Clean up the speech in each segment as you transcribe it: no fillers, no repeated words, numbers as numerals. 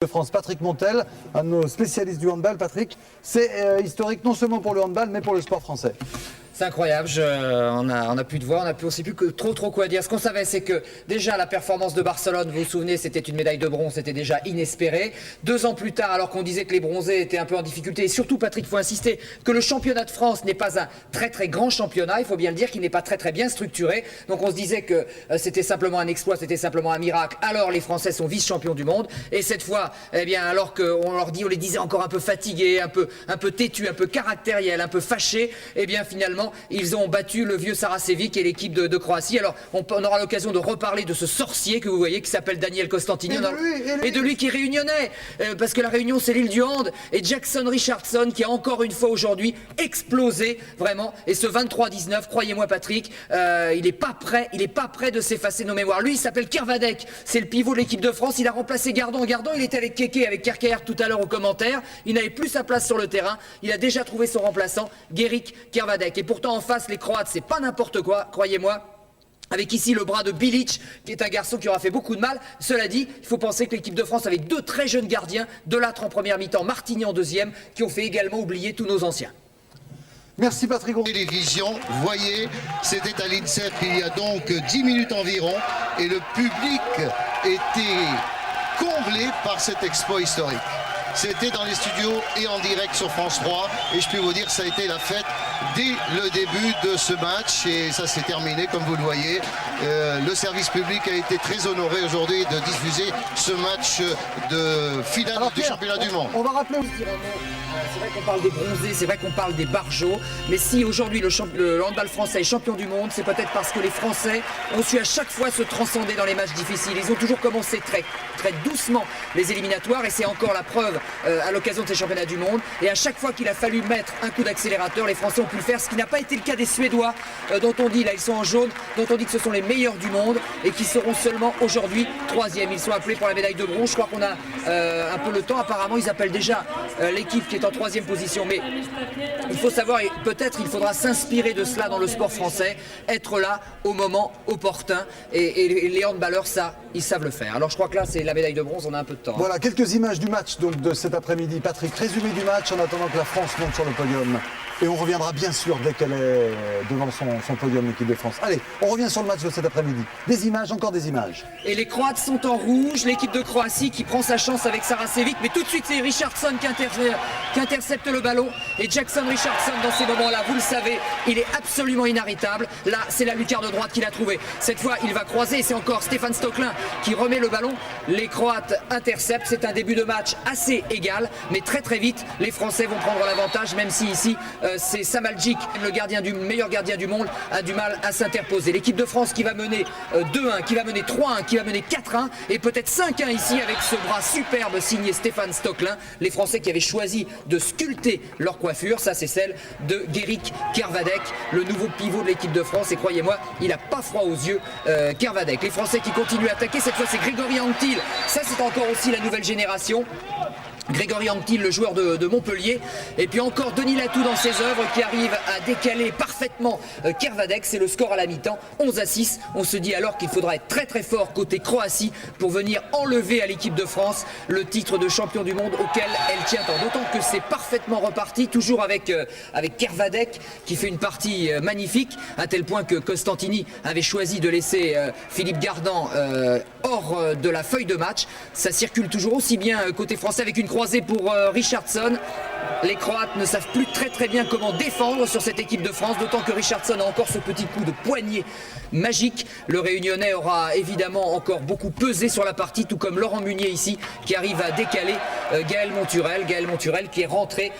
de France, Patrick Montel, un de nos spécialistes du handball. Patrick, c'est historique non seulement pour le handball, mais pour le sport français. C'est incroyable, on a plus de voix, on ne sait plus que trop quoi dire. Ce qu'on savait, c'est que déjà la performance de Barcelone, vous vous souvenez, c'était une médaille de bronze, c'était déjà inespéré. 2 ans plus tard, alors qu'on disait que les bronzés étaient un peu en difficulté, et surtout, Patrick, il faut insister que le championnat de France n'est pas un très grand championnat, il faut bien le dire, qu'il n'est pas très bien structuré. Donc on se disait que c'était simplement un exploit, c'était simplement un miracle. Alors les Français sont vice-champions du monde, et cette fois, eh bien, alors qu'on on les disait encore un peu fatigués, un peu têtus, un peu caractériels, un peu fâchés, eh bien finalement, ils ont battu le vieux Saracevic et l'équipe de Croatie. Alors, on aura l'occasion de reparler de ce sorcier que vous voyez, qui s'appelle Daniel Costantini. Et de lui qui est réunionnais. Parce que la Réunion, c'est l'île du hand. Et Jackson Richardson, qui a encore une fois aujourd'hui explosé, vraiment. Et ce 23-19, croyez-moi, Patrick, il n'est pas prêt de s'effacer de nos mémoires. Lui, il s'appelle Kervadek. C'est le pivot de l'équipe de France. Il a remplacé Gardon. Gardon, il était avec Keke, avec Kerker tout à l'heure au commentaire. Il n'avait plus sa place sur le terrain. Il a déjà trouvé son remplaçant, Gerik Kervadek. Et pourtant, en face, les Croates, c'est pas n'importe quoi, croyez-moi. Avec ici le bras de Bilic, qui est un garçon qui aura fait beaucoup de mal. Cela dit, il faut penser que l'équipe de France avait 2 très jeunes gardiens, Delattre en première mi-temps, Martigny en deuxième, qui ont fait également oublier tous nos anciens. Merci Patrick. Télévision, voyez, c'était à l'INSEP il y a donc 10 minutes environ, et le public était comblé par cet exploit historique. C'était dans les studios et en direct sur France 3, et je peux vous dire que ça a été la fête dès le début de ce match, et ça s'est terminé comme vous le voyez. Le service public a été très honoré aujourd'hui de diffuser ce match de finale du championnat du monde. On va rappeler. C'est vrai qu'on parle des bronzés, c'est vrai qu'on parle des barjots, mais si aujourd'hui le handball français est champion du monde, c'est peut-être parce que les Français ont su à chaque fois se transcender dans les matchs difficiles. Ils ont toujours commencé très doucement les éliminatoires, et c'est encore la preuve à l'occasion de ces championnats du monde. Et à chaque fois qu'il a fallu mettre un coup d'accélérateur, les Français ont pu le faire, ce qui n'a pas été le cas des Suédois, dont on dit, là ils sont en jaune, dont on dit que ce sont les meilleurs du monde et qui seront seulement aujourd'hui 3e. Ils sont appelés pour la médaille de bronze. Je crois qu'on a un peu le temps. Apparemment, ils appellent déjà l'équipe qui est en 3e position. Mais il faut savoir, et peut-être il faudra s'inspirer de cela dans le sport français, être là au moment opportun. Et les handballeurs, ça, ils savent le faire. Alors je crois que là, c'est la médaille de bronze, on a un peu de temps. Voilà, quelques images du match donc, de cet après-midi. Patrick, résumé du match en attendant que la France monte sur le podium. Et on reviendra bien sûr dès qu'elle est devant son podium, l'équipe de France. Allez, on revient sur le match de cet après-midi. Des images, encore des images. Et les Croates sont en rouge, l'équipe de Croatie qui prend sa chance avec Saracevic, mais tout de suite c'est Richardson qui intercepte le ballon. Et Jackson Richardson, dans ces moments-là, vous le savez, il est absolument inarrêtable. Là, c'est la lucarne de droite qu'il a trouvé. Cette fois, il va croiser, et c'est encore Stefan Stoklin qui remet le ballon. Les Croates interceptent. C'est un début de match assez égal, mais très vite, les Français vont prendre l'avantage, même si ici, c'est Samaljic, le meilleur gardien du monde, a du mal à s'interposer. L'équipe de France qui va mener 2-1, qui va mener 3-1, qui va mener 4-1 et peut-être 5-1 ici avec ce bras superbe signé Stefan Stoklin. Les Français qui avaient choisi de sculpter leur coiffure, ça c'est celle de Gerik Kervadek, le nouveau pivot de l'équipe de France. Et croyez-moi, il n'a pas froid aux yeux, Kervadek. Les Français qui continuent à attaquer, cette fois c'est Grégory Anctil. Ça c'est encore aussi la nouvelle génération. Grégory Anctil, le joueur de Montpellier. Et puis encore Denis Latou dans ses œuvres qui arrive à décaler parfaitement Kervadek. C'est le score à la mi-temps, 11-6. On se dit alors qu'il faudra être très fort côté Croatie pour venir enlever à l'équipe de France le titre de champion du monde auquel elle tient tant. D'autant que c'est parfaitement reparti, toujours avec Kervadek qui fait une partie magnifique, à tel point que Costantini avait choisi de laisser Philippe Gardan hors de la feuille de match. Ça circule toujours aussi bien côté français avec une croisée pour Richardson. Les Croates ne savent plus très bien comment défendre sur cette équipe de France, d'autant que Richardson a encore ce petit coup de poignet magique. Le Réunionnais aura évidemment encore beaucoup pesé sur la partie, tout comme Laurent Munier ici, qui arrive à décaler Gaël Monturel qui est rentré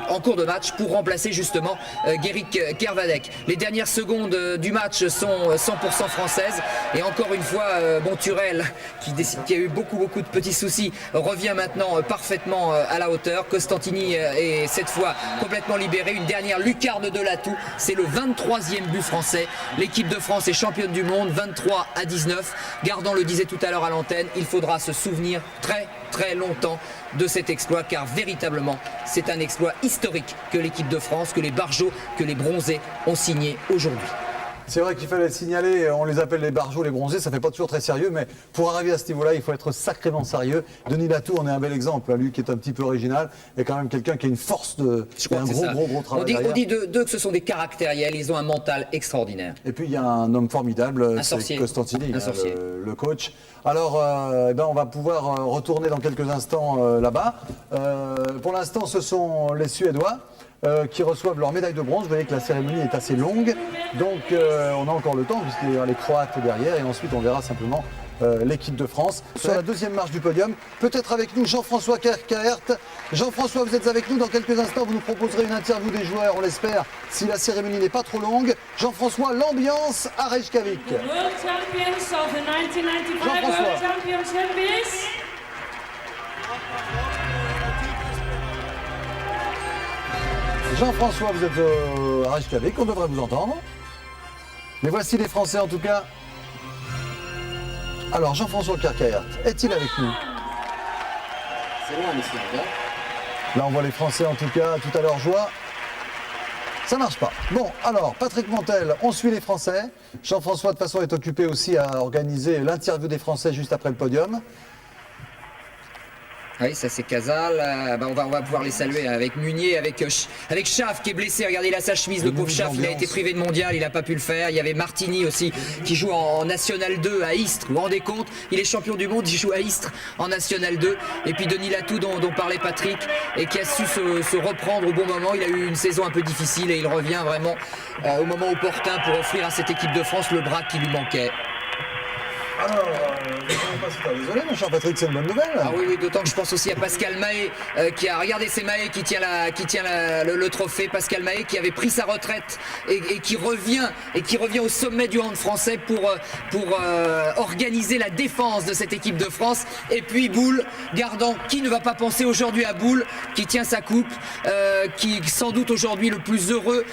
en cours de match pour remplacer justement Gerik Kervadek. Les dernières secondes du match sont 100% françaises, et encore une fois Monturel qui a eu beaucoup de petits soucis revient maintenant parfaitement à la hauteur. Costantini est cette fois complètement libéré. Une dernière lucarne de Latou, c'est le 23e but français. L'équipe de France est championne du monde, 23-19. Gardan le disait tout à l'heure à l'antenne, il faudra se souvenir très longtemps de cet exploit, car véritablement c'est un exploit historique que l'équipe de France, que les barjots, que les bronzés ont signé aujourd'hui. C'est vrai qu'il fallait le signaler, on les appelle les barjots, les bronzés, ça fait pas toujours très sérieux, mais pour arriver à ce niveau-là, il faut être sacrément sérieux. Denis Latou en est un bel exemple, lui qui est un petit peu original, et quand même quelqu'un qui a une force de... Je crois un que c'est gros, ça. gros travail On derrière. dit d'eux que ce sont des caractériels, ils ont un mental extraordinaire. Et puis il y a un homme formidable, c'est sorcier. Costantini, Un sorcier. le coach. Alors, on va pouvoir retourner dans quelques instants là-bas. Pour l'instant, ce sont les Suédois qui reçoivent leur médaille de bronze. Vous voyez que la cérémonie est assez longue, donc on a encore le temps puisqu'il y a les Croates derrière et ensuite on verra simplement l'équipe de France sur la deuxième marche du podium. Peut-être avec nous Jean-François Kerkaert. Jean-François, vous êtes avec nous dans quelques instants. Vous nous proposerez une interview des joueurs, on l'espère, si la cérémonie n'est pas trop longue. Jean-François, l'ambiance à Reykjavik. World champions of the 1995 Jean-François. World Championship is... Jean-François, vous êtes à Reykjavik, on devrait vous entendre. Mais voici les Français en tout cas. Alors, Jean-François Kerkaert, est-il avec nous? C'est loin l'Islande, hein. Là, on voit les Français en tout cas, tout à leur joie. Ça marche pas. Bon, alors, Patrick Montel, on suit les Français. Jean-François, de toute façon, est occupé aussi à organiser l'interview des Français juste après le podium. Oui, ça c'est Casal. On va pouvoir les saluer avec Munier, avec Schaaf qui est blessé. Regardez, il a sa chemise, le pauvre Schaaf. Il a été privé de mondial, il n'a pas pu le faire. Il y avait Martini aussi qui joue en National 2 à Istres. Vous vous rendez compte? Il est champion du monde, il joue à Istres en National 2. Et puis Denis Latou dont parlait Patrick et qui a su se reprendre au bon moment. Il a eu une saison un peu difficile et il revient vraiment au moment opportun pour offrir à cette équipe de France le bras qui lui manquait. Alors, je ne sais pas si tu es désolé, mon cher Patrick, c'est une bonne nouvelle. Ah oui, d'autant que je pense aussi à Pascal Mahé qui a regardé, c'est Mahé qui tient le trophée. Pascal Mahé qui avait pris sa retraite et qui revient au sommet du hand français pour organiser la défense de cette équipe de France. Et puis Boule, Gardan, qui ne va pas penser aujourd'hui à Boule, qui tient sa coupe, qui sans doute aujourd'hui le plus heureux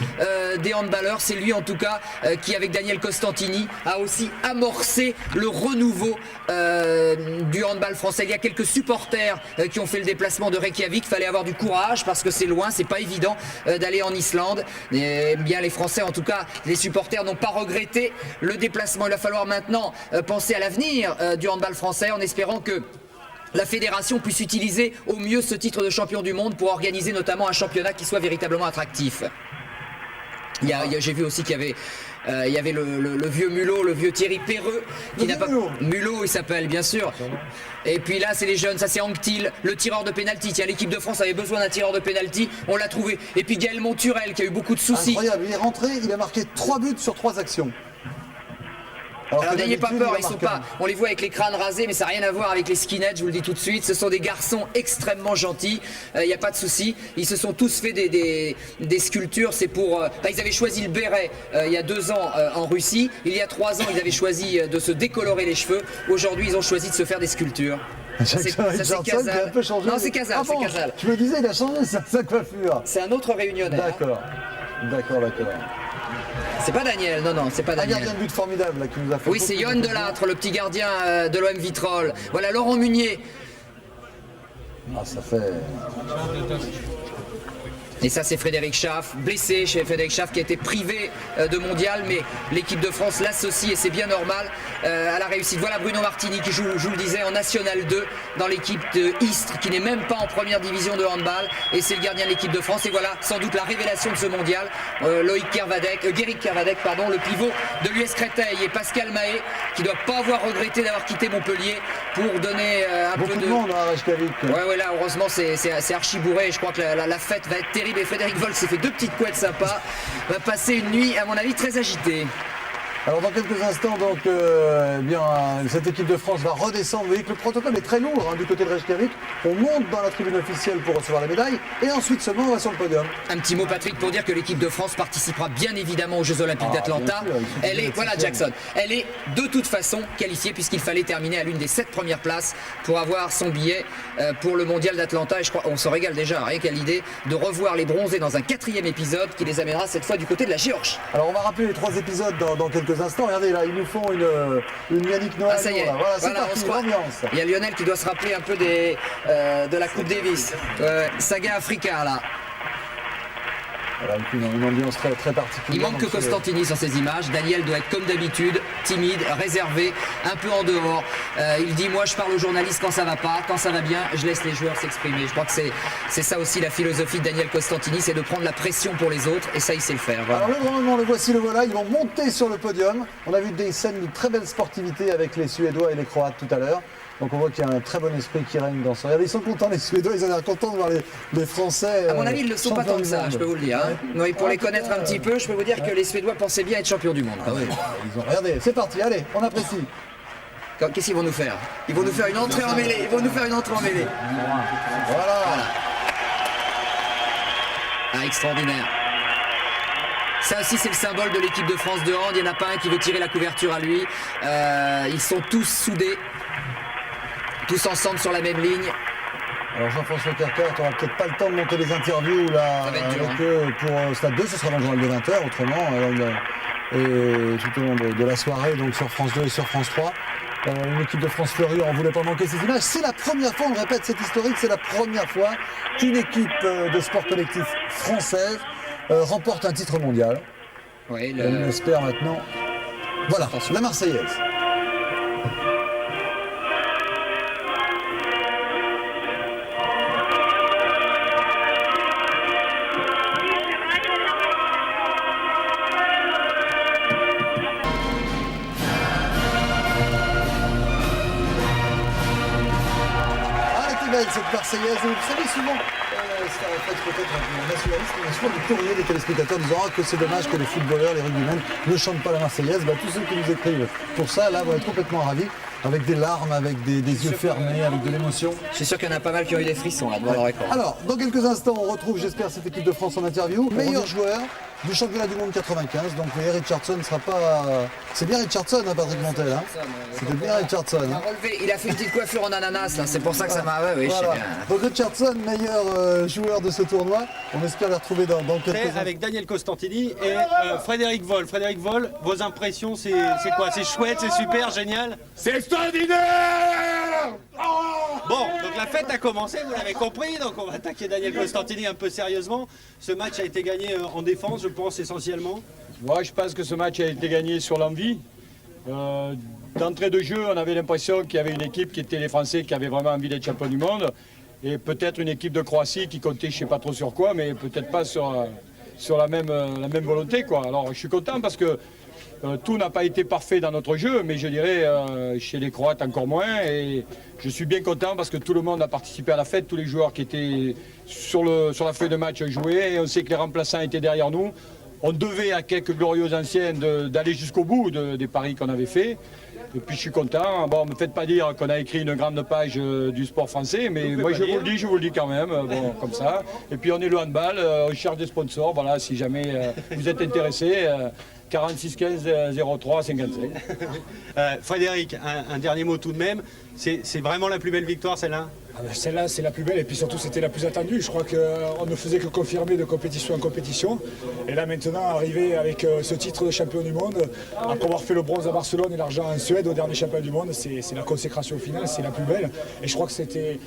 des handballeurs. C'est lui en tout cas qui avec Daniel Costantini a aussi amorcé le renouveau du handball français. Il y a quelques supporters qui ont fait le déplacement de Reykjavik. Il fallait avoir du courage parce que c'est loin, c'est pas évident d'aller en Islande. Et bien les Français, en tout cas, les supporters n'ont pas regretté le déplacement. Il va falloir maintenant penser à l'avenir du handball français en espérant que la fédération puisse utiliser au mieux ce titre de champion du monde pour organiser notamment un championnat qui soit véritablement attractif. J'ai vu aussi qu'il y avait le vieux Mulot, le vieux Thierry Perreux, qui n'a pas... Mulot, il s'appelle, bien sûr. Et puis là, c'est les jeunes, ça c'est Anctil, le tireur de pénalty. Tiens, l'équipe de France avait besoin d'un tireur de pénalty, on l'a trouvé. Et puis Gaël Monturel, qui a eu beaucoup de soucis. Incroyable, il est rentré, il a marqué 3 buts sur 3 actions. Alors n'ayez pas peur, on les voit avec les crânes rasés, mais ça n'a rien à voir avec les skinheads, je vous le dis tout de suite. Ce sont des garçons extrêmement gentils, il n'y a pas de souci. Ils se sont tous fait des sculptures, c'est pour... ils avaient choisi le béret il y a 2 ans en Russie. Il y a 3 ans, ils avaient choisi de se décolorer les cheveux. Aujourd'hui, ils ont choisi de se faire des sculptures. Ça c'est Casal. Qui a un peu changé. Non, c'est Casal, c'est Casal. Je me disais, il a changé sa coiffure. C'est un autre réunionnais. D'accord, d'accord. C'est pas Daniel, non, c'est pas Daniel. Un gardien de but formidable là, qui nous a fait. Oui, c'est Johan Delattre, le petit gardien de l'OM Vitrolles. Voilà, Laurent Munier. Ah, ça fait... Et ça, c'est Frédéric Schaaf, blessé chez Frédéric Schaaf qui a été privé de mondial, mais l'équipe de France l'associe et c'est bien normal à la réussite. Voilà Bruno Martini qui joue, je vous le disais, en National 2 dans l'équipe de Istres, qui n'est même pas en première division de handball, et c'est le gardien de l'équipe de France. Et voilà, sans doute la révélation de ce mondial, Guéric Kervadec, le pivot de l'US Créteil, et Pascal Mahé, qui ne doit pas avoir regretté d'avoir quitté Montpellier pour donner un beaucoup peu de monde à Reykjavik. Ouais, là, heureusement, c'est archi bourré, et je crois que la fête va être terrible. Et Frédéric Volk s'est fait 2 petites couettes sympas, va passer une nuit à mon avis très agitée. Alors dans quelques instants, donc, cette équipe de France va redescendre. Vous voyez que le protocole est très lourd du côté de Reykjavik. On monte dans la tribune officielle pour recevoir la médaille et ensuite seulement on va sur le podium. Un petit mot Patrick pour dire que l'équipe de France participera bien évidemment aux Jeux Olympiques d'Atlanta. Jackson, elle est de toute façon qualifiée puisqu'il fallait terminer à l'une des 7 premières places pour avoir son billet pour le mondial d'Atlanta. Et je crois on se régale déjà rien qu'à l'idée de revoir les bronzés dans un 4e épisode qui les amènera cette fois du côté de la Géorgie. Alors on va rappeler les 3 épisodes dans quelques instants. Regardez là, ils nous font une Yannick Noah. Ah, ça y est. Voilà, c'est parti, l'ambiance. Il y a Lionel qui doit se rappeler un peu de la Coupe Davis. Saga Africa là. Voilà, avec une ambiance très, très particulière. Il manque que Donc, c'est- Costantini sur ces images. Daniel doit être comme d'habitude, timide, réservé, un peu en dehors. Il dit moi je parle aux journalistes quand ça va pas, quand ça va bien, je laisse les joueurs s'exprimer. Je crois que c'est ça aussi la philosophie de Daniel Costantini, c'est de prendre la pression pour les autres et ça il sait le faire. Voilà. Alors le grand moment, le voici, le voilà, ils vont monter sur le podium. On a vu des scènes de très belle sportivité avec les Suédois et les Croates tout à l'heure. Donc on voit qu'il y a un très bon esprit qui règne dans ce... Regardez, ils sont contents les Suédois, ils ont l'air contents de voir les Français. À mon avis, ils ne le sont pas tant que ça, je peux vous le dire. Hein. Oui, pour les connaître un petit peu, je peux vous dire que les Suédois pensaient bien être champions du monde. Ah oui, ils ont... Regardez, c'est parti, allez, on apprécie. Qu'est-ce qu'ils vont nous faire? Ils vont nous faire une entrée en mêlée. Ils vont nous faire une entrée en mêlée. Voilà. Ah, extraordinaire. Ça aussi, c'est le symbole de l'équipe de France de hand. Il n'y en a pas un qui veut tirer la couverture à lui. Ils sont tous soudés. Tous ensemble sur la même ligne. Alors Jean-François Carcart, on n'aura peut-être pas le temps de monter les interviews là, Ça va être dur, avec eux pour Stade 2, ce sera dans le journal de 20h autrement. Et tout au long de la soirée, donc sur France 2 et sur France 3. Une équipe de France fleurie, on ne voulait pas manquer ces images. C'est la première fois, on le répète, c'est historique, c'est la première fois qu'une équipe de sport collectif française remporte un titre mondial. Oui, Et on espère maintenant. Voilà, la Marseillaise. Belle, cette Marseillaise. Et vous savez, souvent, ça reflète peut-être un nationalisme, mais souvent des courriers des téléspectateurs disant que c'est dommage que les footballeurs, les rugbymen ne chantent pas la Marseillaise. Bah, tous ceux qui nous écrivent pour ça, là, vont être complètement ravis, avec des larmes, avec des yeux fermés, avec de l'émotion. Je suis sûr qu'il y en a pas mal qui ont eu des frissons là devant leur écran. Alors, dans quelques instants, on retrouve, j'espère, cette équipe de France en interview. Meilleur joueur du championnat du monde 95, donc mais Richardson ne sera pas... C'est bien Richardson, hein, Patrick Montel, hein. C'était bien Richardson. Hein. Il a fait une petite coiffure en ananas, là. C'est pour ça que ça m'a... Ouais, oui, Voilà. je sais bien. Donc Richardson, meilleur joueur de ce tournoi. On espère les retrouver dans quelques instants. Avec Daniel Costantini et Frédéric Voll. Frédéric Voll, vos impressions, c'est quoi? C'est chouette, c'est super, génial? C'est extraordinaire! Bon, donc la fête a commencé, vous l'avez compris, donc on va attaquer Daniel Costantini un peu sérieusement. Ce match a été gagné en défense, je pense, essentiellement. Moi, je pense que ce match a été gagné sur l'envie. D'entrée de jeu, on avait l'impression qu'il y avait une équipe qui était les Français qui avaient vraiment envie d'être champion du monde. Et peut-être une équipe de Croatie qui comptait, je ne sais pas trop sur quoi, mais peut-être pas sur la même volonté, quoi. Alors, je suis content parce que tout n'a pas été parfait dans notre jeu, mais je dirais chez les Croates encore moins. Et je suis bien content parce que tout le monde a participé à la fête, tous les joueurs qui étaient sur la feuille de match jouaient. Et on sait que les remplaçants étaient derrière nous. On devait à quelques glorieux anciens d'aller jusqu'au bout des paris qu'on avait faits. Et puis je suis content. Bon, ne me faites pas dire qu'on a écrit une grande page du sport français, mais moi je vous le dis quand même, bon, comme ça. Et puis on est le handball, on cherche des sponsors, voilà, si jamais vous êtes intéressés. 46 15 03 55. Frédéric, un dernier mot tout de même. C'est vraiment la plus belle victoire, celle-là? Celle-là, c'est la plus belle et puis surtout, c'était la plus attendue. Je crois qu'on ne faisait que confirmer de compétition en compétition. Et là, maintenant, arriver avec ce titre de champion du monde, après avoir fait le bronze à Barcelone et l'argent en Suède au dernier championnat du monde, c'est la consécration finale, c'est la plus belle. Et je crois que c'était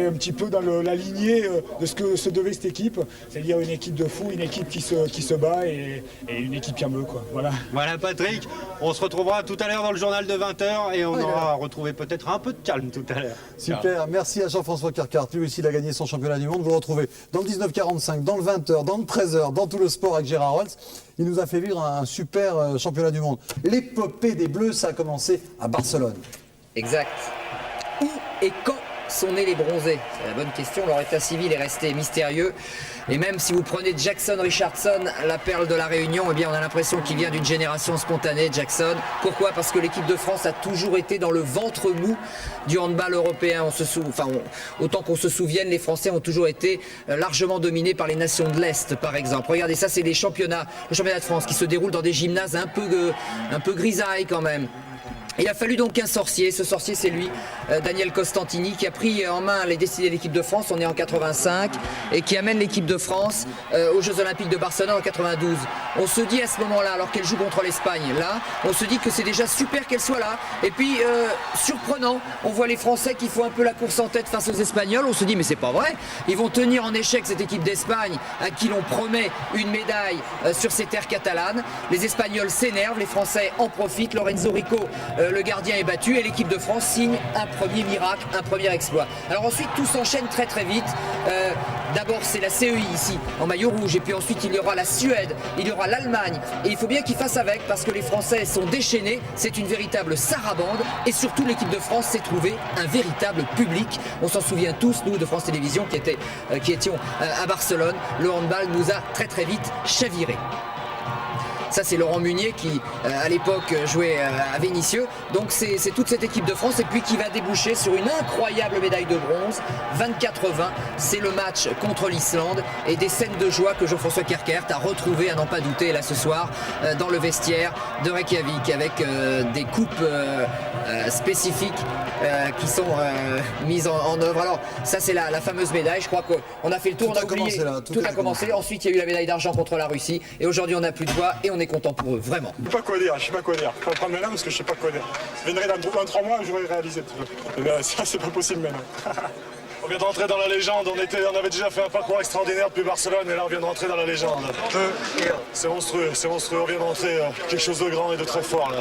un petit peu dans la lignée de ce que se devait cette équipe, c'est-à-dire une équipe de fous, une équipe qui se bat et une équipe qui en veut, quoi. Voilà. Voilà, Patrick, on se retrouvera tout à l'heure dans le journal de 20h et on aura retrouvé peut-être un peu de calme tout à l'heure. Super, merci à Jean-François Carcart. Lui aussi, il a gagné son championnat du monde. Vous le retrouvez dans le 1945, dans le 20h, dans le 13h, dans tout le sport avec Gérard Rolls. Il nous a fait vivre un super championnat du monde. L'épopée des Bleus, ça a commencé à Barcelone. Exact. Où et quand sont nés les bronzés? C'est la bonne question. Leur état civil est resté mystérieux. Et même si vous prenez Jackson Richardson, la perle de la Réunion, eh bien on a l'impression qu'il vient d'une génération spontanée, Jackson. Pourquoi? Parce que l'équipe de France a toujours été dans le ventre mou du handball européen. Autant qu'on se souvienne, les Français ont toujours été largement dominés par les nations de l'Est, par exemple. Regardez, ça c'est le championnat de France qui se déroule dans des gymnases un peu grisailles quand même. Il a fallu donc un sorcier. Ce sorcier, c'est lui, Daniel Costantini, qui a pris en main les destinées de l'équipe de France. On est en 85 et qui amène l'équipe de France aux Jeux Olympiques de Barcelone en 92. On se dit à ce moment-là, alors qu'elle joue contre l'Espagne, là, on se dit que c'est déjà super qu'elle soit là. Et puis, surprenant, on voit les Français qui font un peu la course en tête face aux Espagnols. On se dit, mais c'est pas vrai. Ils vont tenir en échec cette équipe d'Espagne à qui l'on promet une médaille sur ces terres catalanes. Les Espagnols s'énervent, les Français en profitent. Lorenzo Rico, le gardien, est battu et l'équipe de France signe un premier miracle, un premier exploit. Alors ensuite, tout s'enchaîne très très vite. D'abord, c'est la CEI ici, en maillot rouge, et puis ensuite il y aura la Suède, il y aura l'Allemagne, et il faut bien qu'ils fassent avec parce que les Français sont déchaînés. C'est une véritable sarabande, et surtout l'équipe de France s'est trouvée un véritable public. On s'en souvient tous, nous de France Télévisions qui étions à Barcelone. Le handball nous a très très vite chavirés. Ça, c'est Laurent Munier qui, à l'époque, jouait à Vénissieux. Donc, c'est toute cette équipe de France et puis qui va déboucher sur une incroyable médaille de bronze. 24-20, c'est le match contre l'Islande et des scènes de joie que Jean-François Kerkert a retrouvées, à n'en pas douter, là ce soir, dans le vestiaire de Reykjavik avec des coupes spécifiques qui sont mises en œuvre. Alors, ça, c'est la fameuse médaille. Je crois qu'on a fait le tour, on a oublié. Tout a commencé. Ensuite, il y a eu la médaille d'argent contre la Russie. Et aujourd'hui, on n'a plus de voix et on est content pour eux, vraiment. Je sais pas quoi dire, je sais pas quoi dire. Je vais prendre maintenant parce que je sais pas quoi dire. Je viendrai dans 3 mois, j'aurai réalisé tout. Mais ça, c'est pas possible maintenant. On vient de rentrer dans la légende, on avait déjà fait un parcours extraordinaire depuis Barcelone et là on vient de rentrer dans la légende. C'est monstrueux, on vient de rentrer quelque chose de grand et de très fort là.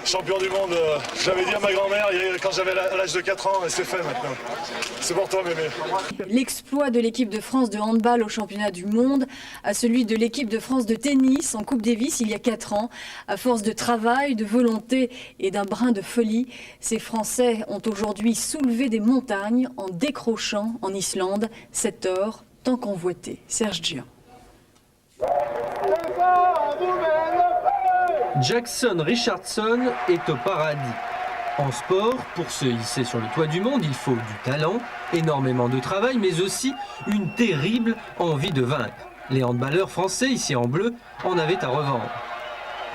Champion du monde, j'avais dit à ma grand-mère quand j'avais l'âge de 4 ans et c'est fait maintenant. C'est pour toi mémé. L'exploit de l'équipe de France de handball au championnat du monde à celui de l'équipe de France de tennis en Coupe Davis il y a 4 ans. À force de travail, de volonté et d'un brin de folie, ces Français ont aujourd'hui soulevé des montagnes en décrochant en Islande cet or tant convoité. Serge Gian. Jackson Richardson est au paradis. En sport, pour se hisser sur le toit du monde, il faut du talent, énormément de travail, mais aussi une terrible envie de vaincre. Les handballeurs français, ici en bleu, en avaient à revendre.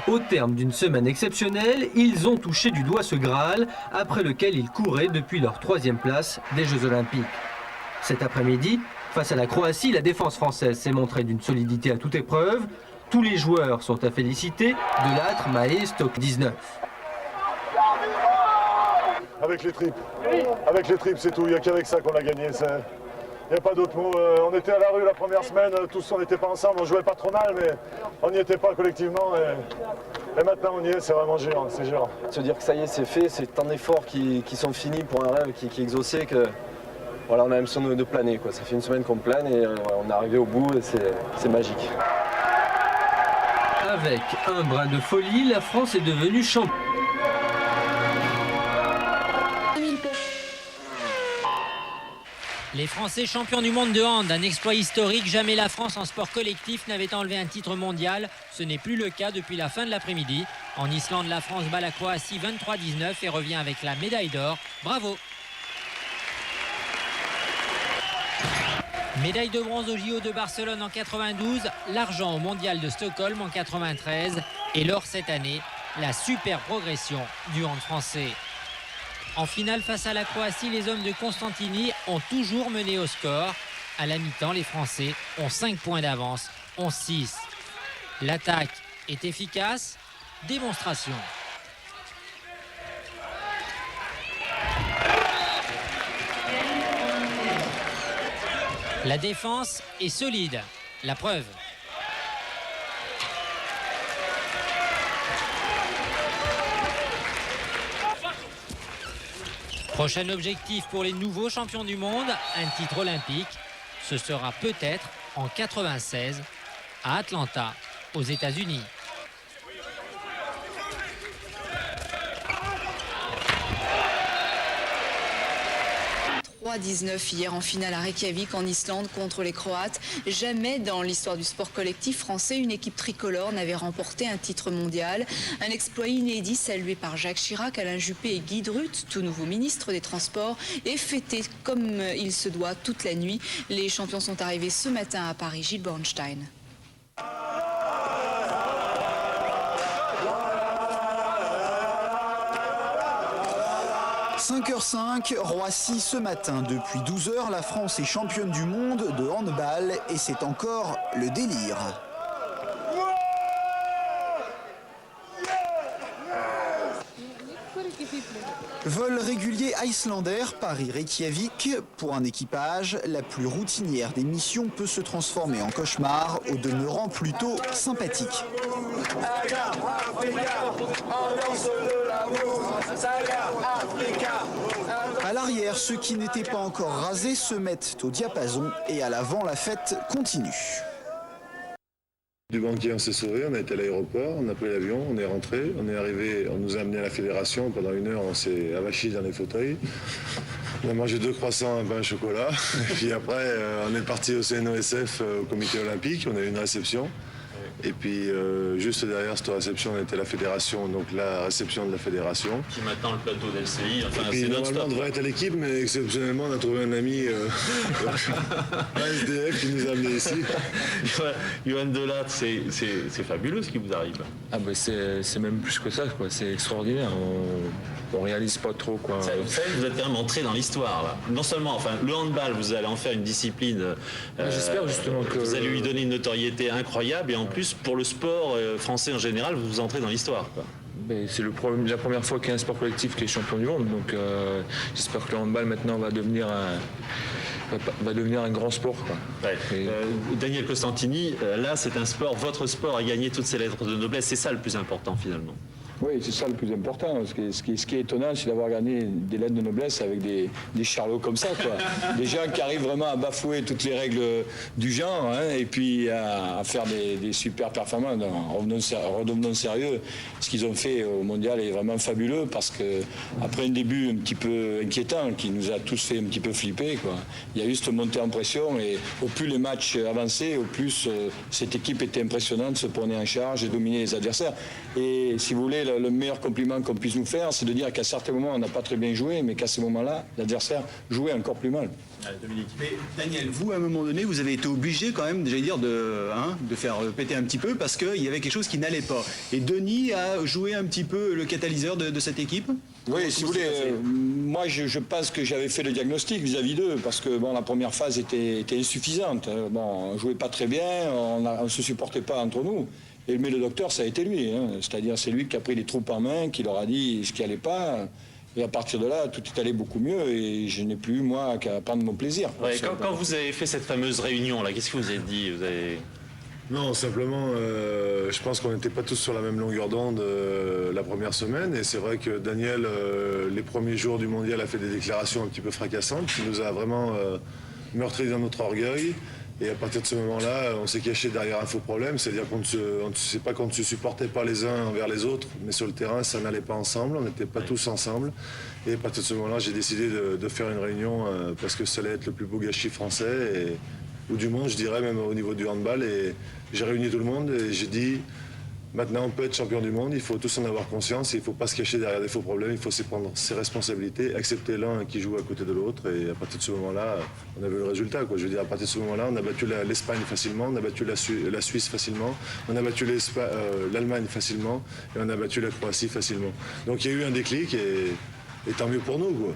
Au terme d'une semaine exceptionnelle, ils ont touché du doigt ce Graal, après lequel ils couraient depuis leur 3e place des Jeux Olympiques. Cet après-midi, face à la Croatie, la défense française s'est montrée d'une solidité à toute épreuve. Tous les joueurs sont à féliciter, Delattre, Mahé, Stock 19. Avec les tripes, c'est tout, il n'y a qu'avec ça qu'on a gagné. Il n'y a pas d'autre mot. On était à la rue la première semaine, tous on n'était pas ensemble, on jouait pas trop mal, mais on n'y était pas collectivement. Et maintenant on y est, c'est vraiment géant, c'est géant. Se dire que ça y est, c'est fait, c'est tant d'efforts qui sont finis pour un rêve qui est exaucé que voilà, on a l'impression de planer, quoi. Ça fait une semaine qu'on plane et on est arrivé au bout et c'est magique. Avec un brin de folie, la France est devenue championne. Les Français champions du monde de hand, un exploit historique. Jamais la France en sport collectif n'avait enlevé un titre mondial. Ce n'est plus le cas depuis la fin de l'après-midi. En Islande, la France bat la Croatie 23-19 et revient avec la médaille d'or. Bravo! Médaille de bronze au JO de Barcelone en 92, l'argent au mondial de Stockholm en 93 et l'or cette année, la super progression du hand français. En finale face à la Croatie, les hommes de Costantini ont toujours mené au score. À la mi-temps, les Français ont 5 points d'avance, 11-6. L'attaque est efficace, démonstration. La défense est solide, la preuve. Prochain objectif pour les nouveaux champions du monde, un titre olympique. Ce sera peut-être en 96 à Atlanta, aux États-Unis. 3-19 hier en finale à Reykjavik en Islande contre les Croates. Jamais dans l'histoire du sport collectif français, une équipe tricolore n'avait remporté un titre mondial. Un exploit inédit salué par Jacques Chirac, Alain Juppé et Guy Drut, tout nouveau ministre des Transports, et fêté comme il se doit toute la nuit. Les champions sont arrivés ce matin à Paris. Gilles Bornstein. 5h05, Roissy ce matin. Depuis 12 heures, la France est championne du monde de handball et c'est encore le délire. Vol régulier Icelandair, Paris-Reykjavik. Pour un équipage, la plus routinière des missions peut se transformer en cauchemar, au demeurant plutôt sympathique. À l'arrière, ceux qui n'étaient pas encore rasés se mettent au diapason et à l'avant, la fête continue. Du banquier, on s'est sauvé, on a été à l'aéroport, on a pris l'avion, on est rentré, on est arrivé, on nous a amené à la fédération. Pendant 1 heure, on s'est avachi dans les fauteuils. On a mangé 2 croissants, un pain au chocolat. Et puis après, on est parti au CNOSF, au comité olympique, on a eu une réception. Et puis juste derrière cette réception, on était à la fédération, donc la réception de la fédération. Puis maintenant le plateau d'LCI, enfin c'est normalement on devrait être à l'équipe, mais exceptionnellement on a trouvé un ami à SDF qui nous a amenés ici. Johan Delatte, c'est fabuleux ce qui vous arrive. Ah ben c'est même plus que ça, quoi. C'est extraordinaire. On réalise pas trop, quoi. Vous savez, vous êtes quand même entré dans l'histoire là. Non seulement, enfin, le handball, vous allez en faire une discipline. J'espère justement que vous allez lui donner une notoriété incroyable et en plus pour le sport français en général, vous entrez dans l'histoire, quoi. C'est la première fois qu'il y a un sport collectif qui est champion du monde, donc j'espère que le handball maintenant va devenir un grand sport, quoi. Ouais. Daniel Costantini, là c'est un sport, votre sport a gagné toutes ses lettres de noblesse, c'est ça le plus important finalement. Oui, c'est ça le plus important. Ce qui est étonnant, c'est d'avoir gagné des lettres de noblesse avec des charlots comme ça, quoi. Des gens qui arrivent vraiment à bafouer toutes les règles du genre, hein, et puis à faire des super performances. En redevenant sérieux, ce qu'ils ont fait au mondial est vraiment fabuleux parce que après un début un petit peu inquiétant qui nous a tous fait un petit peu flipper, quoi. Il y a eu cette montée en pression et au plus les matchs avançaient, au plus cette équipe était impressionnante, se prenait en charge et dominait les adversaires. Et si vous voulez, le meilleur compliment qu'on puisse nous faire, c'est de dire qu'à certains moments, on n'a pas très bien joué, mais qu'à ces moments-là, l'adversaire jouait encore plus mal. Dominique. Mais Daniel, vous, à un moment donné, vous avez été obligé quand même, j'allais dire, de faire péter un petit peu parce qu'il y avait quelque chose qui n'allait pas. Et Denis a joué un petit peu le catalyseur de cette équipe ? Oui, si vous voulez, moi je pense que j'avais fait le diagnostic vis-à-vis d'eux parce que bon, la première phase était insuffisante. Bon, on jouait pas très bien, on se supportait pas entre nous. Mais le docteur, ça a été lui, hein. C'est-à-dire c'est lui qui a pris les troupes en main, qui leur a dit ce qui allait pas. Et à partir de là, tout est allé beaucoup mieux et je n'ai plus, moi, qu'à prendre mon plaisir. Ouais, quand vous avez fait cette fameuse réunion, là, qu'est-ce que vous avez dit ? Non, simplement, je pense qu'on n'était pas tous sur la même longueur d'onde la première semaine. Et c'est vrai que Daniel, les premiers jours du mondial, a fait des déclarations un petit peu fracassantes qui nous a vraiment meurtri dans notre orgueil. Et à partir de ce moment-là, on s'est caché derrière un faux problème, c'est-à-dire c'est pas qu'on ne se supportait pas les uns envers les autres, mais sur le terrain, ça n'allait pas ensemble, on n'était pas tous ensemble. Et à partir de ce moment-là, j'ai décidé de faire une réunion parce que ça allait être le plus beau gâchis français, ou du monde, je dirais, même au niveau du handball. Et j'ai réuni tout le monde et j'ai dit, maintenant on peut être champion du monde, il faut tous en avoir conscience, il ne faut pas se cacher derrière des faux problèmes, il faut se prendre ses responsabilités, accepter l'un qui joue à côté de l'autre, et à partir de ce moment-là, on avait le résultat, quoi. Je veux dire, à partir de ce moment-là, on a battu l'Espagne facilement, on a battu la Suisse facilement, on a battu l'Allemagne facilement, et on a battu la Croatie facilement. Donc il y a eu un déclic, et tant mieux pour nous, quoi.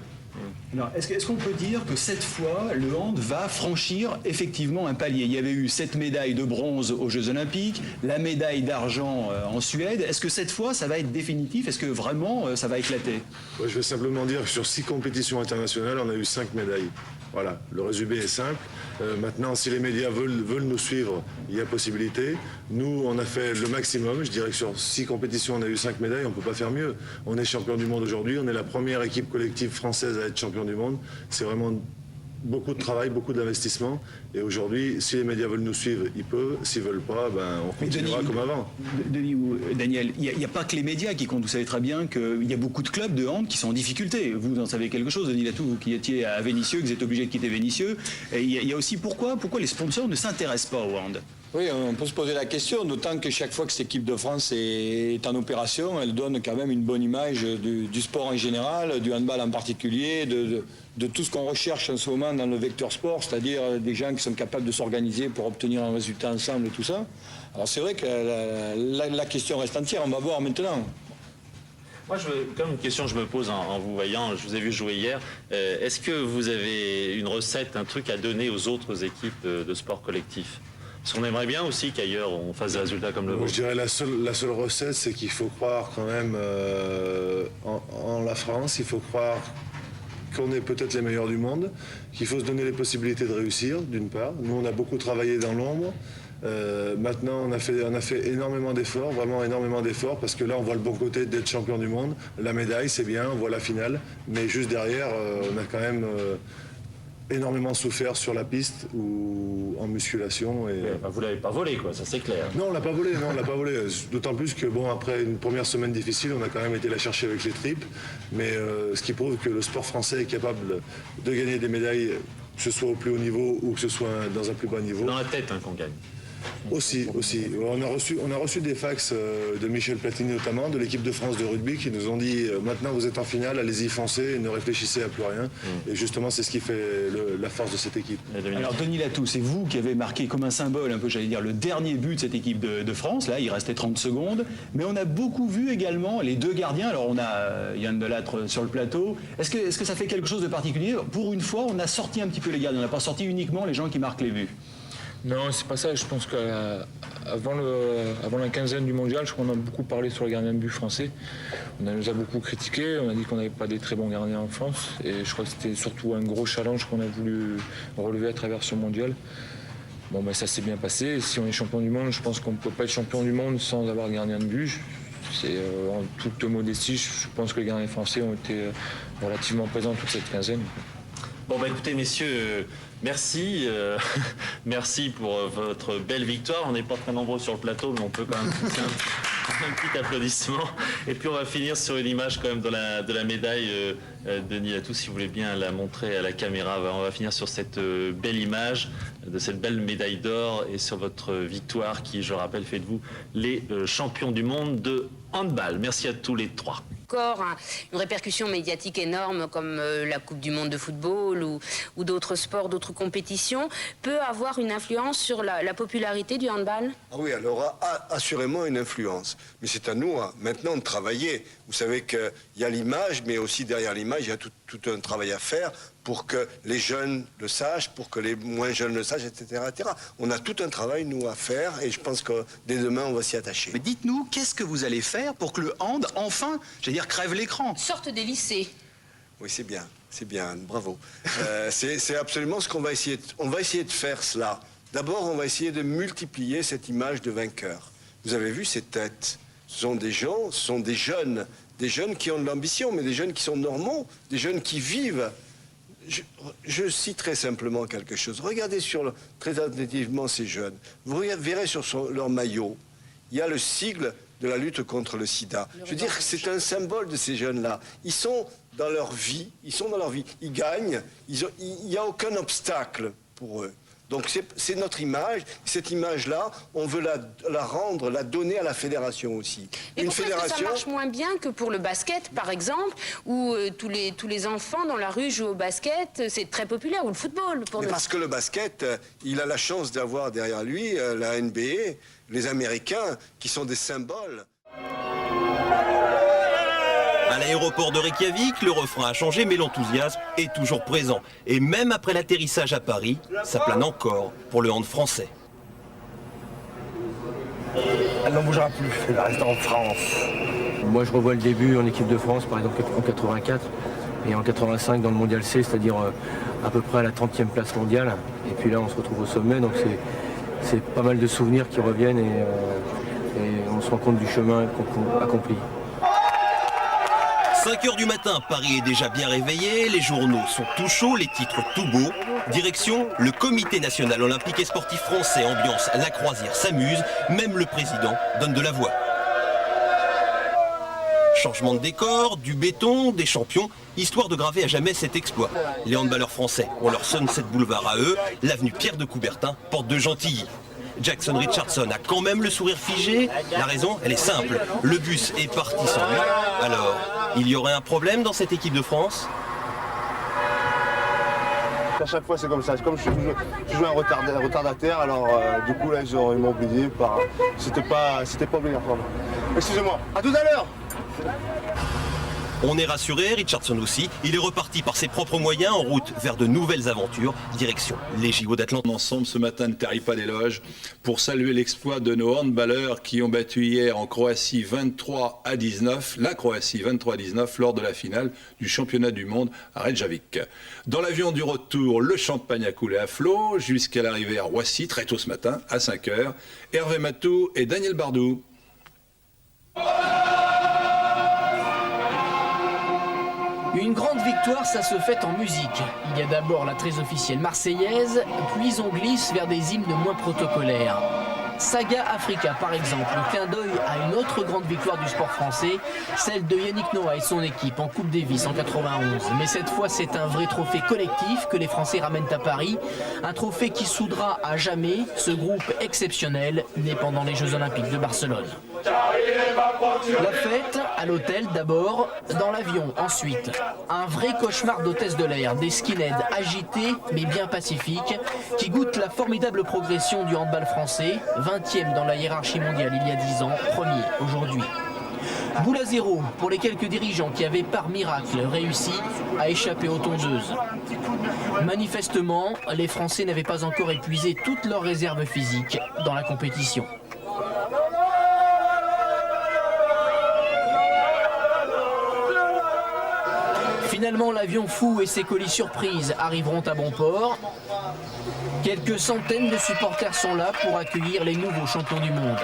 Alors, est-ce qu'on peut dire que cette fois, le hand va franchir effectivement un palier ? Il y avait eu 7 médailles de bronze aux Jeux Olympiques, la médaille d'argent en Suède. Est-ce que cette fois, ça va être définitif ? Est-ce que vraiment, ça va éclater ? Ouais, je vais simplement dire que sur 6 compétitions internationales, on a eu 5 médailles. Voilà, le résumé est simple. Maintenant, si les médias veulent nous suivre, il y a possibilité. Nous, on a fait le maximum. Je dirais que sur 6 compétitions, on a eu 5 médailles. On ne peut pas faire mieux. On est champion du monde aujourd'hui. On est la première équipe collective française à être champion du monde. C'est vraiment beaucoup de travail, beaucoup d'investissement. Et aujourd'hui, si les médias veulent nous suivre, ils peuvent. S'ils ne veulent pas, on continuera comme avant. Denis ou Daniel, il n'y a pas que les médias qui comptent. Vous savez très bien qu'il y a beaucoup de clubs de hand qui sont en difficulté. Vous en savez quelque chose, Denis Latou, vous qui étiez à Vénissieux, que vous êtes obligé de quitter Vénissieux. Et il y a aussi pourquoi les sponsors ne s'intéressent pas au hand ? Oui, on peut se poser la question, d'autant que chaque fois que cette équipe de France est en opération, elle donne quand même une bonne image du sport en général, du handball en particulier, de tout ce qu'on recherche en ce moment dans le vecteur sport, c'est-à-dire des gens qui sont capables de s'organiser pour obtenir un résultat ensemble et tout ça. Alors c'est vrai que la question reste entière, on va voir maintenant. Moi, quand même une question que je me pose en vous voyant, je vous ai vu jouer hier, est-ce que vous avez une recette, un truc à donner aux autres équipes de sport collectif? Parce qu'on aimerait bien aussi qu'ailleurs on fasse des résultats comme le vôtre. Je dirais la seule recette, c'est qu'il faut croire quand même en la France, il faut croire qu'on est peut-être les meilleurs du monde, qu'il faut se donner les possibilités de réussir, d'une part. Nous, on a beaucoup travaillé dans l'ombre. Maintenant, on a fait énormément d'efforts, vraiment énormément d'efforts, parce que là, on voit le bon côté d'être champion du monde. La médaille, c'est bien, on voit la finale, mais juste derrière, on a quand même énormément souffert sur la piste ou en musculation. Et... vous l'avez pas volé, quoi, ça c'est clair. Non, on l'a pas volé, D'autant plus que, bon, après une première semaine difficile, on a quand même été la chercher avec les tripes, mais ce qui prouve que le sport français est capable de gagner des médailles, que ce soit au plus haut niveau ou que ce soit dans un plus bas niveau. Dans la tête qu'on gagne. Aussi. On a reçu des fax de Michel Platini notamment, de l'équipe de France de rugby, qui nous ont dit maintenant vous êtes en finale, allez-y foncez, ne réfléchissez à plus rien. Et justement, c'est ce qui fait la force de cette équipe. Alors Denis Latou, c'est vous qui avez marqué comme un symbole, un peu j'allais dire, le dernier but de cette équipe de France. Là, il restait 30 secondes. Mais on a beaucoup vu également les deux gardiens. Alors on a Yann Delattre sur le plateau. Est-ce que ça fait quelque chose de particulier? Pour une fois, on a sorti un petit peu les gardiens. On n'a pas sorti uniquement les gens qui marquent les buts. Non, c'est pas ça. Je pense qu'avant la quinzaine du mondial, je crois qu'on a beaucoup parlé sur les gardiens de but français. On nous a beaucoup critiqué, on a dit qu'on n'avait pas des très bons gardiens en France. Et je crois que c'était surtout un gros challenge qu'on a voulu relever à travers ce mondial. Bon, ben ça s'est bien passé. Et si on est champion du monde, je pense qu'on ne peut pas être champion du monde sans avoir de gardien de but. C'est en toute modestie, je pense que les gardiens français ont été relativement présents toute cette quinzaine. Bon, bah écoutez, messieurs, merci. Merci pour votre belle victoire. On n'est pas très nombreux sur le plateau, mais on peut quand même pousser un petit applaudissement. Et puis on va finir sur une image quand même de la médaille. Denis Latou, si vous voulez bien la montrer à la caméra. On va finir sur cette belle image, de cette belle médaille d'or et sur votre victoire qui, je rappelle, fait de vous les champions du monde de handball. Merci à tous les trois. Encore une répercussion médiatique énorme comme la Coupe du Monde de football ou d'autres sports, d'autres compétitions, peut avoir une influence sur la popularité du handball? Ah oui, elle aura assurément une influence. Mais c'est à nous maintenant de travailler. Vous savez qu'il y a l'image, mais aussi derrière l'image, il y a tout un travail à faire pour que les jeunes le sachent, pour que les moins jeunes le sachent, etc., etc. On a tout un travail, nous, à faire, et je pense que dès demain, on va s'y attacher. Mais dites-nous, qu'est-ce que vous allez faire pour que le hand, enfin, j'allais dire, crève l'écran? Sorte des lycées. Oui, c'est bien, bravo. C'est absolument ce qu'on va essayer. On va essayer de faire cela. D'abord, on va essayer de multiplier cette image de vainqueur. Vous avez vu ces têtes? Ce sont des gens, ce sont des jeunes qui ont de l'ambition, mais des jeunes qui sont normaux, des jeunes qui vivent. Je citerai simplement quelque chose. Regardez très attentivement ces jeunes. Vous verrez sur leur maillot, il y a le sigle de la lutte contre le sida. Je veux dire que c'est un symbole de ces jeunes-là. Ils sont dans leur vie, ils gagnent, il n'y a aucun obstacle pour eux. Donc c'est notre image. Cette image-là, on veut la donner à la fédération aussi. Et pourquoi est-ce que ça marche moins bien que pour le basket, par exemple, où tous les enfants dans la rue jouent au basket, c'est très populaire, ou le football pour Parce que le basket, il a la chance d'avoir derrière lui la NBA, les Américains, qui sont des symboles. À l'aéroport de Reykjavik, le refrain a changé, mais l'enthousiasme est toujours présent. Et même après l'atterrissage à Paris, ça plane encore pour le hand français. Elle n'en bougera plus, elle va rester en France. Moi, je revois le début en équipe de France, par exemple en 84 et en 85 dans le Mondial C, c'est-à-dire à peu près à la 30e place mondiale. Et puis là, on se retrouve au sommet, donc c'est pas mal de souvenirs qui reviennent et on se rend compte du chemin accompli. 5h du matin, Paris est déjà bien réveillé, les journaux sont tout chauds, les titres tout beaux. Direction, le Comité national olympique et sportif français, ambiance, la croisière s'amuse, même le président donne de la voix. Changement de décor, du béton, des champions, histoire de graver à jamais cet exploit. Les handballeurs français ont leur Sunset Boulevard à eux, l'avenue Pierre de Coubertin, porte de Gentilly. Jackson Richardson a quand même le sourire figé. La raison, elle est simple. Le bus est parti sans lui. Alors, il y aurait un problème dans cette équipe de France? À chaque fois, c'est comme ça. Comme je suis toujours un retardataire, alors du coup, là, ils m'ont oublié. C'était pas obligatoire. Excusez-moi. À tout à l'heure. On est rassuré, Richardson aussi. Il est reparti par ses propres moyens en route vers de nouvelles aventures, direction les JO d'Atlanta. Ensemble, ce matin, ne tarit pas l'éloge pour saluer l'exploit de nos handballeurs qui ont battu hier en Croatie 23-19, la Croatie 23-19 lors de la finale du championnat du monde à Reykjavik. Dans l'avion du retour, le champagne a coulé à flot jusqu'à l'arrivée à Roissy, très tôt ce matin, à 5h. Hervé Matou et Daniel Bardou. Une grande victoire, ça se fête en musique. Il y a d'abord la très officielle marseillaise, puis on glisse vers des hymnes moins protocolaires. Saga Africa par exemple, clin d'œil à une autre grande victoire du sport français, celle de Yannick Noah et son équipe en Coupe Davis en 91. Mais cette fois c'est un vrai trophée collectif que les Français ramènent à Paris, un trophée qui soudera à jamais ce groupe exceptionnel né pendant les Jeux Olympiques de Barcelone. La fête, à l'hôtel d'abord, dans l'avion ensuite. Un vrai cauchemar d'hôtesse de l'air, des skinheads agités mais bien pacifiques, qui goûtent la formidable progression du handball français, 20e dans la hiérarchie mondiale il y a 10 ans, premier aujourd'hui. Boule à zéro pour les quelques dirigeants qui avaient par miracle réussi à échapper aux tondeuses. Manifestement, les Français n'avaient pas encore épuisé toutes leurs réserves physiques dans la compétition. Finalement, l'avion fou et ses colis surprises arriveront à bon port. Quelques centaines de supporters sont là pour accueillir les nouveaux champions du monde.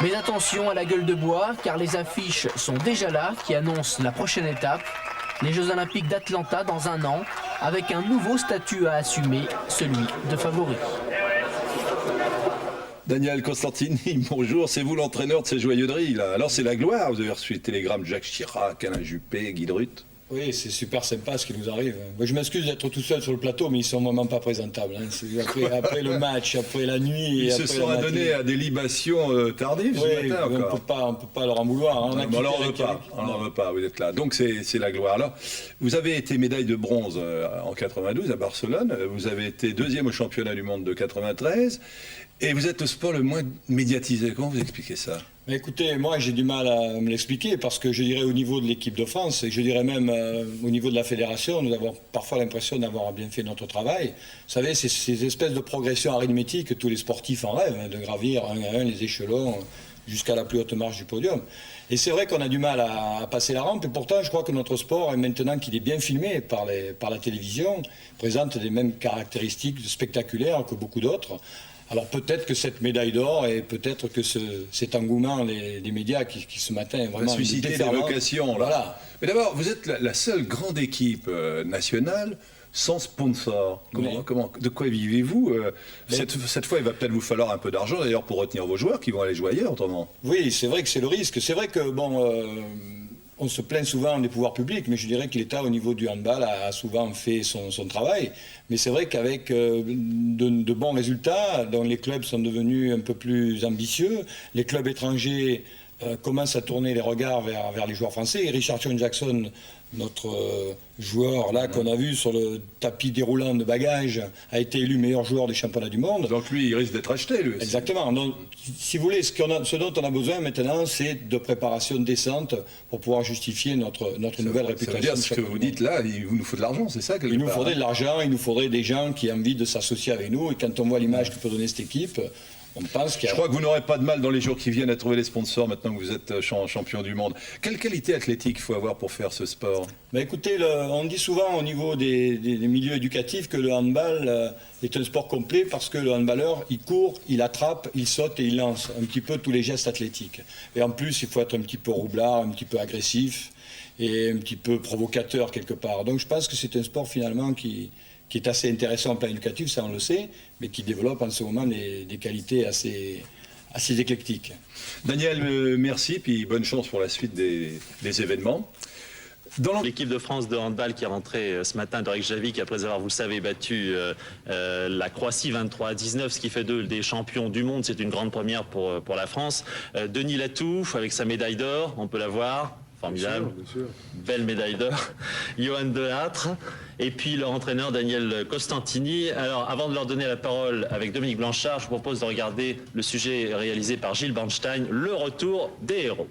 Mais attention à la gueule de bois, car les affiches sont déjà là, qui annoncent la prochaine étape, les Jeux Olympiques d'Atlanta dans un an, avec un nouveau statut à assumer, celui de favori. Daniel Costantini, bonjour, c'est vous l'entraîneur de ces joyeuseries là. Alors c'est la gloire, vous avez reçu les télégrammes de Jacques Chirac, Alain Juppé, Guy Drut. Oui, c'est super sympa ce qui nous arrive. Moi, je m'excuse d'être tout seul sur le plateau, mais ils sont vraiment pas présentables. Hein. Après le match, après la nuit... Ils se sont adonnés à des libations tardives ce matin encore. On peut pas leur en vouloir. Hein. On n'en veut pas, vous êtes là. Donc c'est la gloire. Alors, vous avez été médaille de bronze en 92 à Barcelone, vous avez été deuxième au championnat du monde de 93, et vous êtes le sport le moins médiatisé. Comment vous expliquez ça ? Mais écoutez, moi j'ai du mal à me l'expliquer parce que je dirais au niveau de l'équipe de France et je dirais même au niveau de la fédération, nous avons parfois l'impression d'avoir bien fait notre travail. Vous savez, c'est ces espèces de progression arithmétique que tous les sportifs en rêvent, hein, de gravir un à un les échelons jusqu'à la plus haute marche du podium. Et c'est vrai qu'on a du mal à passer la rampe et pourtant je crois que notre sport, maintenant qu'il est bien filmé par la télévision, présente les mêmes caractéristiques spectaculaires que beaucoup d'autres. Alors peut-être que cette médaille d'or et peut-être que cet engouement des médias qui ce matin est vraiment suscité des vocations. Voilà. Mais d'abord, vous êtes la seule grande équipe nationale sans sponsor. De quoi vivez-vous cette fois, il va peut-être vous falloir un peu d'argent d'ailleurs pour retenir vos joueurs qui vont aller jouer ailleurs autrement. Oui, c'est vrai que c'est le risque. C'est vrai que on se plaint souvent des pouvoirs publics, mais je dirais que l'État, au niveau du handball, a souvent fait son travail. Mais c'est vrai qu'avec de bons résultats, dont les clubs sont devenus un peu plus ambitieux, les clubs étrangers commencent à tourner les regards vers les joueurs français. Et Richardson Jackson, notre joueur là qu'on a vu sur le tapis déroulant de bagages, a été élu meilleur joueur des championnats du monde. Donc lui, il risque d'être acheté, lui aussi. Exactement. Donc, si vous voulez, ce dont on a besoin maintenant, c'est de préparation décente pour pouvoir justifier notre nouvelle réputation. Ça veut dire ce que vous dites là, il nous faut de l'argent, c'est ça? Il nous faudrait de l'argent, il nous faudrait des gens qui ont envie de s'associer avec nous. Et quand on voit l'image que peut donner cette équipe, on pense qu'il y a... Je crois que vous n'aurez pas de mal dans les jours qui viennent à trouver les sponsors maintenant que vous êtes champion du monde. Quelle qualité athlétique il faut avoir pour faire ce sport? Écoutez, on dit souvent au niveau des milieux éducatifs que le handball est un sport complet parce que le handballeur, il court, il attrape, il saute et il lance un petit peu tous les gestes athlétiques. Et en plus, il faut être un petit peu roublard, un petit peu agressif et un petit peu provocateur quelque part. Donc je pense que c'est un sport finalement qui est assez intéressant en plan éducatif, ça on le sait, mais qui développe en ce moment des qualités assez éclectiques. Daniel, merci, puis bonne chance pour la suite des événements. L'équipe de France de handball qui est rentrée ce matin de Reykjavik après avoir, vous le savez, battu la Croatie 23-19, ce qui fait d'eux des champions du monde. C'est une grande première pour la France. Denis Latou, avec sa médaille d'or, on peut la voir. Formidable, bien sûr. Belle médaille d'or. Johan Delattre et puis leur entraîneur Daniel Costantini. Alors avant de leur donner la parole avec Dominique Blanchard, je vous propose de regarder le sujet réalisé par Gilles Bernstein, le retour des héros.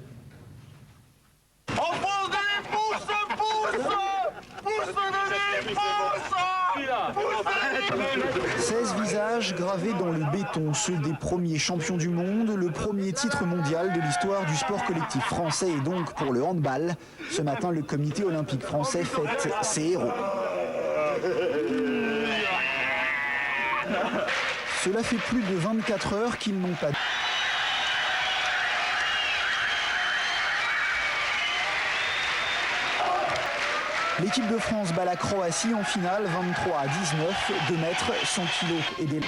On pose des fous! 16 visages gravés dans le béton, ceux des premiers champions du monde, le premier titre mondial de l'histoire du sport collectif français et donc pour le handball. Ce matin, le comité olympique français fête ses héros. Cela fait plus de 24 heures qu'ils n'ont pas... L'équipe de France bat la Croatie en finale 23-19, 2 mètres, 100 kilos et des...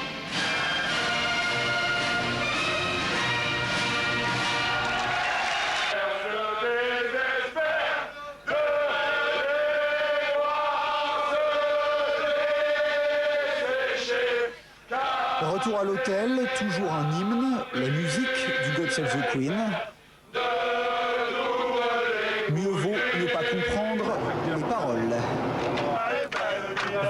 Retour à l'hôtel, toujours un hymne, la musique du God Save the Queen. Mieux vaut ne pas comprendre les paroles.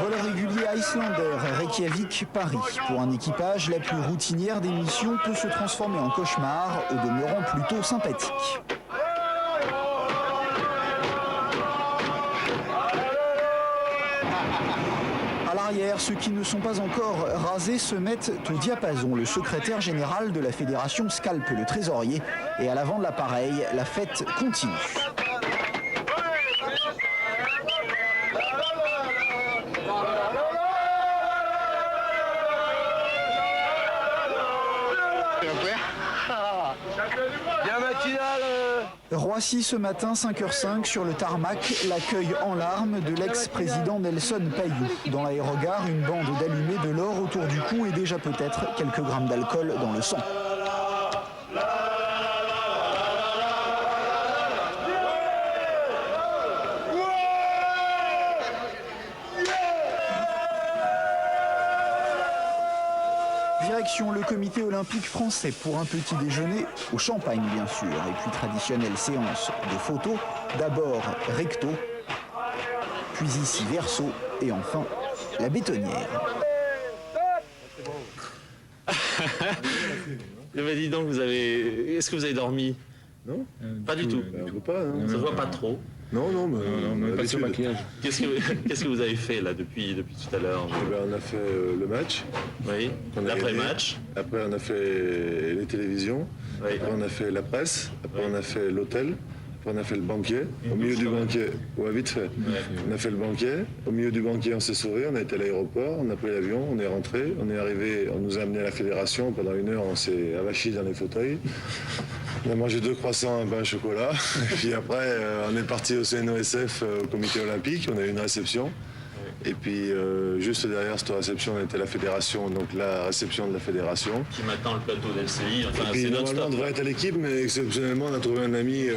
Vol régulier Islander, Reykjavik, Paris. Pour un équipage, la plus routinière des missions peut se transformer en cauchemar, au demeurant plutôt sympathique. À l'arrière, ceux qui ne sont pas encore rasés se mettent au diapason. Le secrétaire général de la fédération scalpe le trésorier. Et à l'avant de l'appareil, la fête continue. Roissy ce matin, 5h05, sur le tarmac, l'accueil en larmes de l'ex-président Nelson Payou. Dans l'aérogare, une bande d'allumés, de l'or autour du cou et déjà peut-être quelques grammes d'alcool dans le sang. Direction le comité olympique français pour un petit déjeuner au champagne bien sûr. Et puis traditionnelle séance de photos. D'abord recto, puis ici verso et enfin la bétonnière. Dis donc, est-ce que vous avez dormi? Non. Pas du tout. Je veux pas. Non. Ça se voit pas trop. Non, mais pas sur maquillage. Qu'est-ce que vous avez fait là depuis tout à l'heure? On a fait le match. Oui. L'après-match. Après, on a fait les télévisions. Oui. Après, on a fait la presse. Après, on a fait l'hôtel. Après, on a fait le banquet. Au milieu du banquet, vite fait. On a fait le banquet. Au milieu du banquet, on s'est sauvé. On a été à l'aéroport. On a pris l'avion. On est rentré. On est arrivé. On nous a amené à la fédération. Pendant 1 heure, on s'est avachi dans les fauteuils. On a mangé 2 croissants, un pain au chocolat. Et puis après, on est parti au CNOSF, au comité olympique. On a eu une réception. Et puis, juste derrière cette réception, on était à la fédération, donc la réception de la fédération. Qui m'attend le plateau d'LCI. Enfin, et puis, normalement, on devrait être à l'équipe, mais exceptionnellement, on a trouvé un ami,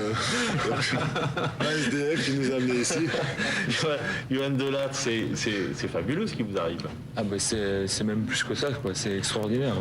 un SDF, qui nous a amenés ici. Johan Delatte, c'est fabuleux ce qui vous arrive. Ah ben c'est même plus que ça, quoi. C'est extraordinaire.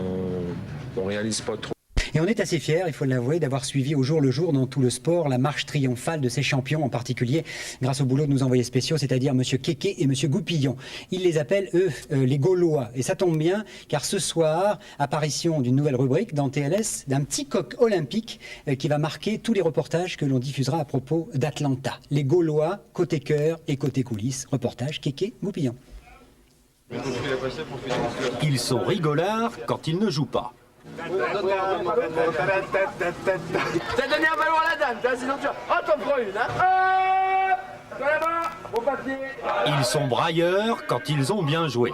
On réalise pas trop. Et on est assez fiers, il faut l'avouer, d'avoir suivi au jour le jour dans tout le sport la marche triomphale de ces champions, en particulier grâce au boulot de nos envoyés spéciaux, c'est-à-dire M. Kéké et M. Goupillon. Ils les appellent, eux, les Gaulois. Et ça tombe bien, car ce soir, apparition d'une nouvelle rubrique dans TLS, d'un petit coq olympique qui va marquer tous les reportages que l'on diffusera à propos d'Atlanta. Les Gaulois, côté cœur et côté coulisses. Reportage Kéké, Goupillon. Ils sont rigolards quand ils ne jouent pas. T'as donné un ballon à la dame, sinon tu vas... Oh, t'en prends une, hein. Toi là-bas, bon papier. Ils sont brailleurs quand ils ont bien joué.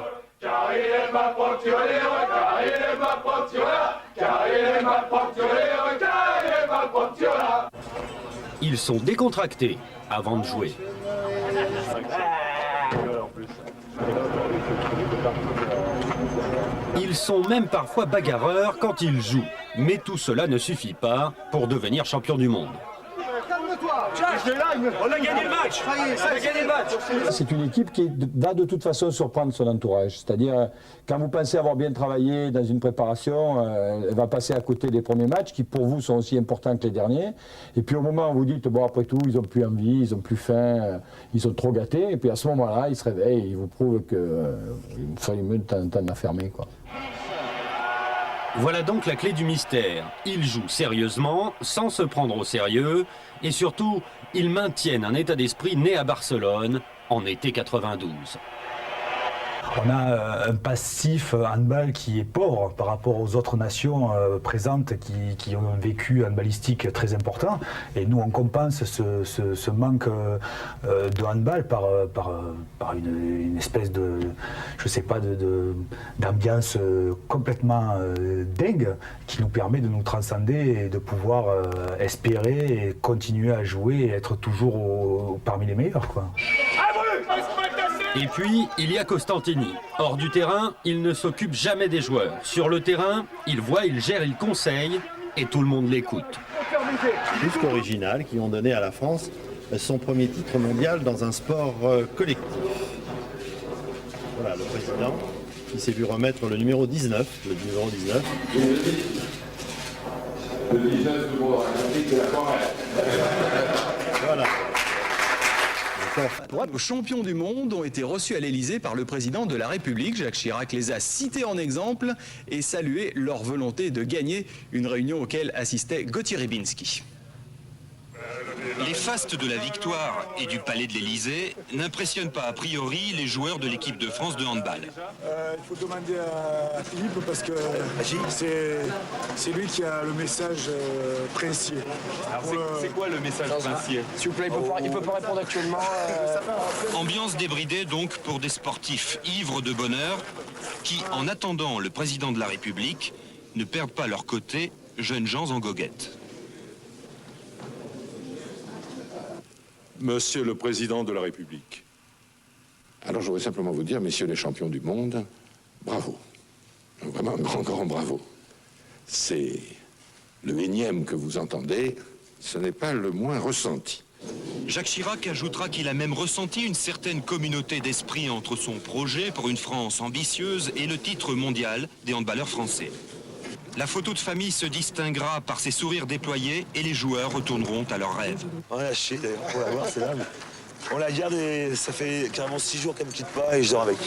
Ils sont décontractés avant de jouer. Ils sont même parfois bagarreurs quand ils jouent. Mais tout cela ne suffit pas pour devenir champion du monde. On a gagné le match. On a gagné le match. C'est une équipe qui va de toute façon surprendre son entourage. C'est-à-dire, quand vous pensez avoir bien travaillé dans une préparation, elle va passer à côté des premiers matchs qui pour vous sont aussi importants que les derniers. Et puis au moment où vous dites, bon après tout, ils n'ont plus envie, ils n'ont plus faim, ils sont trop gâtés. Et puis à ce moment-là, ils se réveillent et ils vous prouvent qu'il fallait mieux t'en affermer, quoi. Voilà donc la clé du mystère. Ils jouent sérieusement, sans se prendre au sérieux, et surtout, ils maintiennent un état d'esprit né à Barcelone, en été 92. On a un passif handball qui est pauvre par rapport aux autres nations présentes qui ont un vécu handballistique très important. Et nous, on compense ce manque de handball par une espèce de, je sais pas, d'ambiance complètement dingue qui nous permet de nous transcender et de pouvoir espérer et continuer à jouer et être toujours parmi les meilleurs, quoi. Et puis, il y a Costantini. Hors du terrain, il ne s'occupe jamais des joueurs. Sur le terrain, il voit, il gère, il conseille, et tout le monde l'écoute. Plus qu'original, qui ont donné à la France son premier titre mondial dans un sport collectif. Voilà, le président, qui s'est vu remettre le numéro 19. Le numéro 19. Le 19 de la forêt. Voilà. Nos champions du monde ont été reçus à l'Elysée par le président de la République. Jacques Chirac les a cités en exemple et salué leur volonté de gagner, une réunion auquel assistait Gauthier Rybinski. Les fastes de la victoire et du palais de l'Elysée n'impressionnent pas a priori les joueurs de l'équipe de France de handball. Il faut demander à Philippe parce que c'est lui qui a le message princier. C'est quoi le message princier? S'il vous plaît, il peut pas répondre actuellement. Ambiance débridée donc pour des sportifs ivres de bonheur qui, en attendant le président de la République, ne perdent pas leur côté, jeunes gens en goguette. Monsieur le Président de la République. Alors je voudrais simplement vous dire, messieurs les champions du monde, bravo. Vraiment un grand bravo. C'est le énième que vous entendez, ce n'est pas le moins ressenti. Jacques Chirac ajoutera qu'il a même ressenti une certaine communauté d'esprit entre son projet pour une France ambitieuse et le titre mondial des handballeurs français. La photo de famille se distinguera par ses sourires déployés et les joueurs retourneront à leurs rêves. On l'a acheté d'ailleurs, pour la voir, c'est là. On la garde et ça fait carrément 6 jours qu'elle me quitte pas et je dors avec.